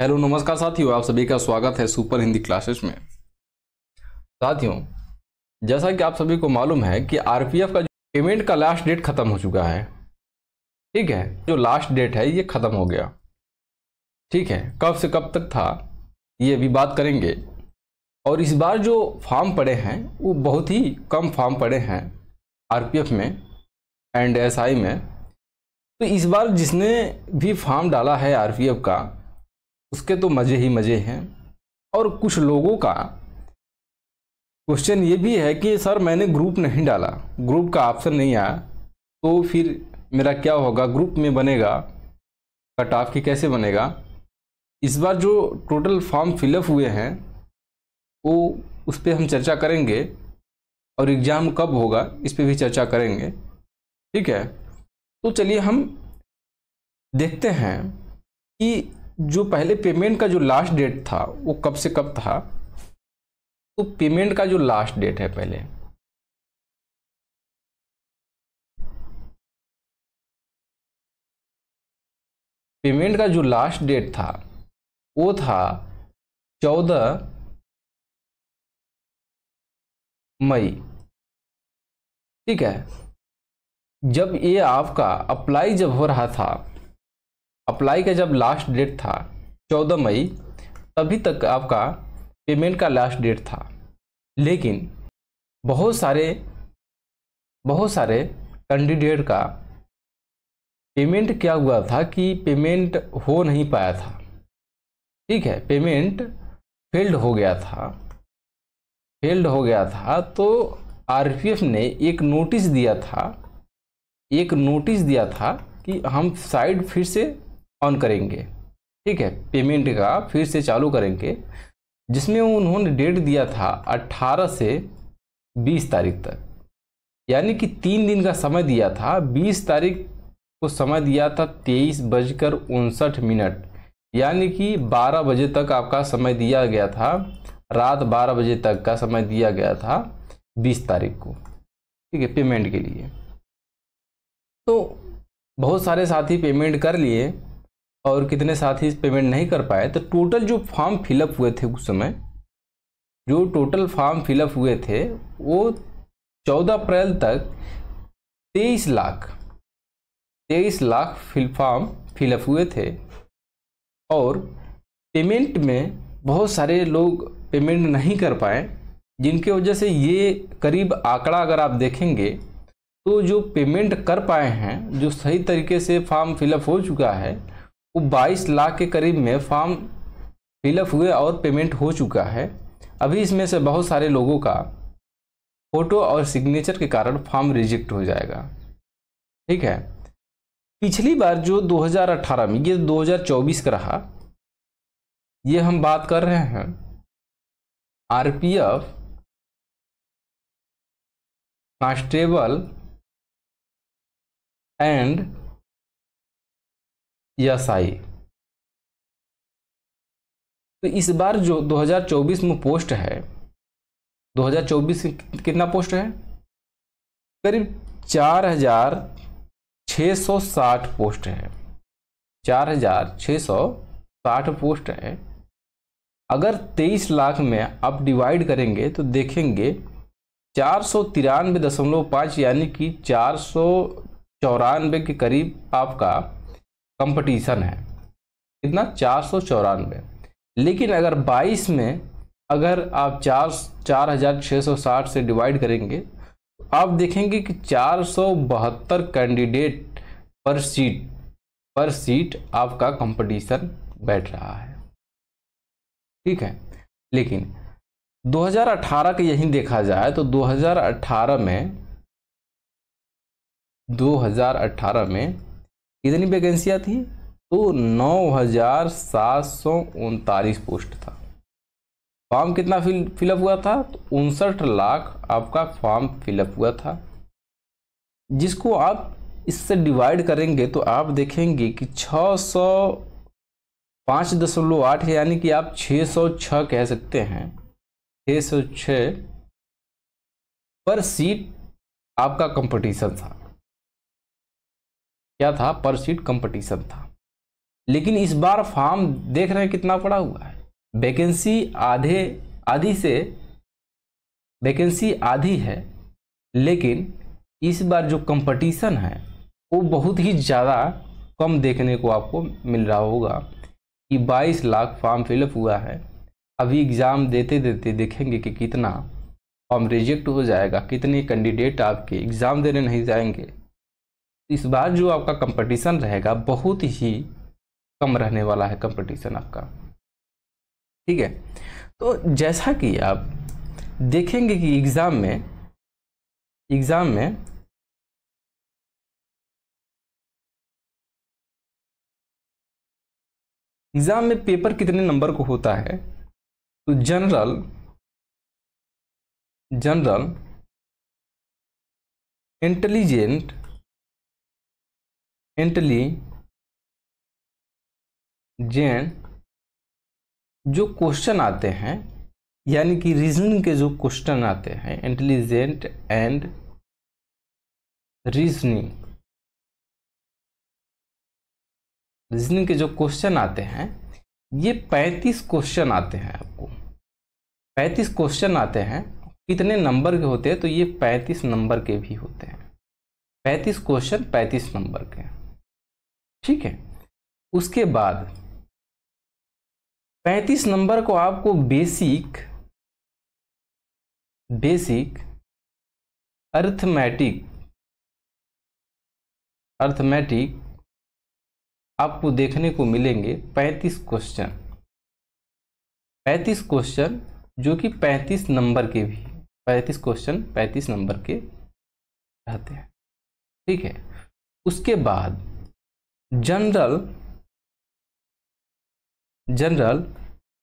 Hello नमस्कार साथियों, आप सभी का स्वागत है सुपर हिंदी क्लासेस में। साथियों, जैसा कि आप सभी को मालूम है कि आरपीएफ का जो पेमेंट का लास्ट डेट खत्म हो चुका है। ठीक है, जो लास्ट डेट है ये खत्म हो गया। ठीक है, कब से कब तक था ये भी बात करेंगे। और इस बार जो फॉर्म पड़े हैं वो बहुत ही कम फॉर्म पड़े हैं आरपीएफ में एंड एसआई में। तो इस बार जिसने भी फॉर्म डाला है आरपीएफ का उसके तो मज़े ही मज़े हैं। और कुछ लोगों का क्वेश्चन ये भी है कि सर मैंने ग्रुप नहीं डाला, ग्रुप का ऑप्शन नहीं आया, तो फिर मेरा क्या होगा, ग्रुप में बनेगा, कट ऑफ की कैसे बनेगा। इस बार जो टोटल फॉर्म फिलअप हुए हैं वो उस पर हम चर्चा करेंगे और एग्ज़ाम कब होगा इस पर भी चर्चा करेंगे। ठीक है, तो चलिए हम देखते हैं कि जो पहले पेमेंट का जो लास्ट डेट था वो कब से कब था। तो पेमेंट का जो लास्ट डेट है, पहले पेमेंट का जो लास्ट डेट था वो था 14 मई। ठीक है, जब ये आपका अप्लाई जब हो रहा था, अप्लाई का जब लास्ट डेट था 14 मई, तभी तक आपका पेमेंट का लास्ट डेट था। लेकिन बहुत सारे कैंडिडेट का पेमेंट क्या हुआ था कि पेमेंट हो नहीं पाया था। ठीक है, पेमेंट फेल्ड हो गया था। तो आरपीएफ ने एक नोटिस दिया था कि हम साइट फिर से ऑन करेंगे। ठीक है, पेमेंट का फिर से चालू करेंगे, जिसमें उन्होंने डेट दिया था 18 से 20 तारीख तक, यानी कि 3 दिन का समय दिया था। 20 तारीख को समय दिया था 23:59, यानी कि 12 बजे तक आपका समय दिया गया था, रात 12 बजे तक का समय दिया गया था 20 तारीख को। ठीक है, पेमेंट के लिए। तो बहुत सारे साथी पेमेंट कर लिए और कितने साथी पेमेंट नहीं कर पाए। तो टोटल जो फॉर्म फिलअप हुए थे उस समय, जो टोटल फॉर्म फिलअप हुए थे वो 14 अप्रैल तक 23 लाख फॉर्म फिलअप हुए थे। और पेमेंट में बहुत सारे लोग पेमेंट नहीं कर पाए, जिनकी वजह से ये करीब आंकड़ा अगर आप देखेंगे तो जो पेमेंट कर पाए हैं, जो सही तरीके से फॉर्म फिलअप हो चुका है, वो 22 लाख के करीब में फॉर्म फिलअप हुए और पेमेंट हो चुका है। अभी इसमें से बहुत सारे लोगों का फोटो और सिग्नेचर के कारण फॉर्म रिजेक्ट हो जाएगा। ठीक है, पिछली बार जो 2018 में, ये 2024 का रहा, ये हम बात कर रहे हैं आरपीएफ कांस्टेबल एंड एसआई। तो इस बार जो 2024 में पोस्ट है, 2024 कितना पोस्ट है, करीब 4660 पोस्ट है। 4660 पोस्ट है। अगर 23 लाख में आप डिवाइड करेंगे तो देखेंगे 493.5, यानी कि 494 के करीब आपका कंपटीशन है। कितना, 494। लेकिन अगर 22 में अगर आप 4660 से डिवाइड करेंगे तो आप देखेंगे कि 472 कैंडिडेट पर सीट आपका कंपटीशन बैठ रहा है। ठीक है, लेकिन 2018 का यही देखा जाए तो 2018 में कितनी वैकेंसियां थी, तो 9739 पोस्ट था। फॉर्म कितना फिलअप हुआ था, तो 59 लाख आपका फॉर्म फिलअप हुआ था। जिसको आप इससे डिवाइड करेंगे तो आप देखेंगे कि 605.8, यानी कि आप 606 कह सकते हैं। 606 पर सीट आपका कंपटीशन था। क्या था, पर सीट कंपटीशन था। लेकिन इस बार फॉर्म देख रहे हैं कितना पड़ा हुआ है, वैकेंसी आधी है, लेकिन इस बार जो कंपटीशन है वो बहुत ही ज़्यादा कम देखने को आपको मिल रहा होगा कि 22 लाख फॉर्म फिलअप हुआ है। अभी एग्ज़ाम देते देते देखेंगे कि कितना फॉर्म रिजेक्ट हो जाएगा, कितने कैंडिडेट आपके एग्ज़ाम देने नहीं जाएंगे। इस बार जो आपका कंपटीशन रहेगा बहुत ही कम रहने वाला है कंपटीशन आपका, ठीक है। तो जैसा कि आप देखेंगे कि एग्ज़ाम में पेपर कितने नंबर को होता है, तो जनरल इंटेलिजेंट जो क्वेश्चन आते हैं, यानी कि रीजनिंग के जो क्वेश्चन आते हैं, इंटेलिजेंट एंड रीजनिंग के जो क्वेश्चन आते हैं, ये 35 क्वेश्चन आते हैं। आपको 35 क्वेश्चन आते हैं। कितने नंबर के होते हैं, तो ये 35 नंबर के भी होते हैं। 35 क्वेश्चन 35 नंबर के, ठीक है। उसके बाद 35 नंबर को आपको बेसिक अर्थमेटिक आपको देखने को मिलेंगे 35 क्वेश्चन जो कि 35 नंबर के भी, 35 क्वेश्चन 35 नंबर के रहते हैं, ठीक है। उसके बाद जनरल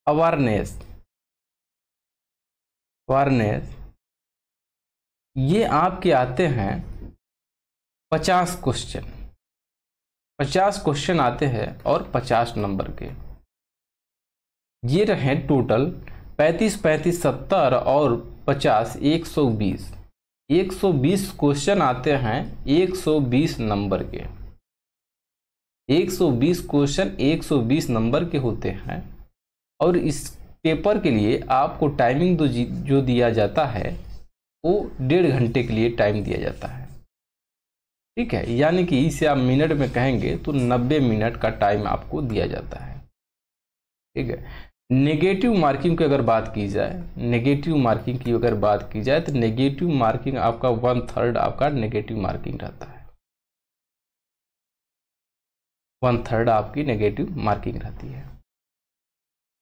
अवेयरनेस, ये आपके आते हैं 50 क्वेश्चन आते हैं और 50 नंबर के। ये रहे टोटल 35, 35, 70 और 50, 120 क्वेश्चन आते हैं 120 नंबर के। 120 क्वेश्चन 120 नंबर के होते हैं। और इस पेपर के लिए आपको टाइमिंग जो दिया जाता है वो 1.5 घंटे के लिए टाइम दिया जाता है, ठीक है। यानी कि इसे आप मिनट में कहेंगे तो 90 मिनट का टाइम आपको दिया जाता है, ठीक है। नेगेटिव मार्किंग की अगर बात की जाए, तो नेगेटिव मार्किंग आपका 1/3 आपका नेगेटिव मार्किंग रहता है। 1/3 आपकी नेगेटिव मार्किंग रहती है।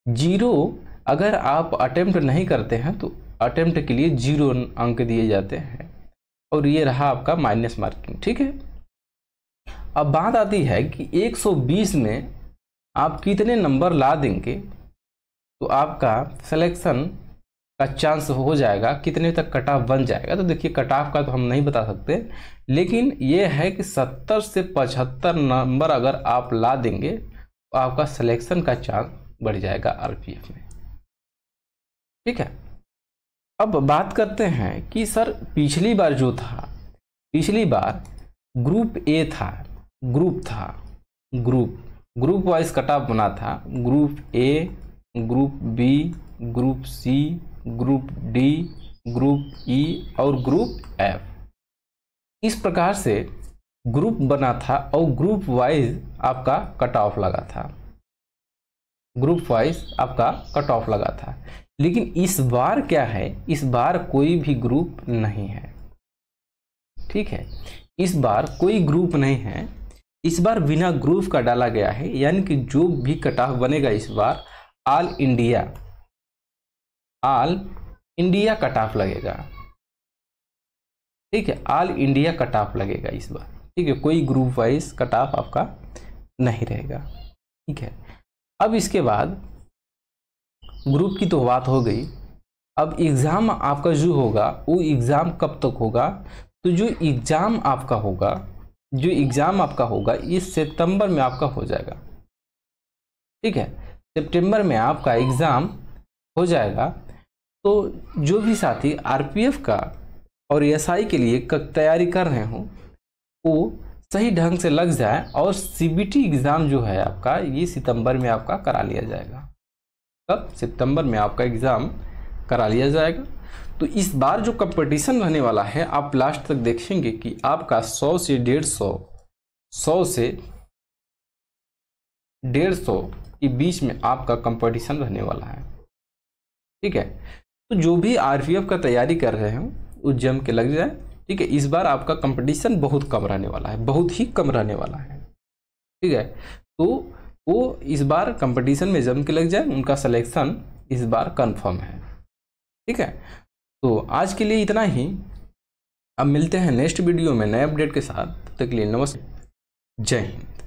0 अगर आप अटेम्प्ट नहीं करते हैं तो अटेम्प्ट के लिए 0 अंक दिए जाते हैं। और ये रहा आपका माइनस मार्किंग, ठीक है। अब बात आती है कि 120 में आप कितने नंबर ला देंगे तो आपका सिलेक्शन का चांस हो जाएगा, कितने तक कट ऑफ बन जाएगा। तो देखिए कट ऑफ का तो हम नहीं बता सकते, लेकिन ये है कि 70 से 75 नंबर अगर आप ला देंगे तो आपका सिलेक्शन का चांस बढ़ जाएगा आरपीएफ में, ठीक है। अब बात करते हैं कि सर पिछली बार जो था, पिछली बार ग्रुप ए था, ग्रुप वाइज कट ऑफ बना था। Group A, group B, group C, group D, group E और ग्रुप एफ, इस प्रकार से ग्रुप बना था और ग्रुप वाइज आपका कट ऑफ लगा था। लेकिन इस बार क्या है, इस बार कोई भी ग्रुप नहीं है, ठीक है। इस बार कोई ग्रुप नहीं है, इस बार बिना ग्रुप का डाला गया है। यानी कि जो भी कट ऑफ बनेगा इस बार ऑल इंडिया कट ऑफ लगेगा, ठीक है। ऑल इंडिया कट ऑफ लगेगा इस बार, ठीक है। कोई ग्रुप वाइज कट ऑफ आपका नहीं रहेगा, ठीक है। अब इसके बाद ग्रुप की तो बात हो गई। अब एग्ज़ाम आपका जो होगा वो एग्ज़ाम कब तक होगा, तो जो एग्ज़ाम आपका होगा इस सितंबर में आपका हो जाएगा, ठीक है। सितंबर में आपका एग्ज़ाम हो जाएगा। तो जो भी साथी आरपीएफ का और एसआई के लिए तैयारी कर रहे हो वो सही ढंग से लग जाए और सीबीटी एग्ज़ाम जो है आपका ये सितंबर में आपका करा लिया जाएगा। कब? सितंबर में आपका एग्ज़ाम करा लिया जाएगा। तो इस बार जो कंपटीशन रहने वाला है आप लास्ट तक देखेंगे कि आपका 100 से 150, 100 से 150 के बीच में आपका कंपटीशन रहने वाला है। ठीक है, तो जो भी आरपीएफ का तैयारी कर रहे हो वो जम के लग जाए। ठीक है, इस बार आपका कंपटीशन बहुत कम रहने वाला है, बहुत ही कम रहने वाला है। ठीक है, तो वो इस बार कंपटीशन में जम के लग जाए, उनका सिलेक्शन इस बार कंफर्म है। ठीक है, तो आज के लिए इतना ही। अब मिलते हैं नेक्स्ट वीडियो में नए अपडेट के साथ। तब तक के लिए नमस्ते, जय हिंद।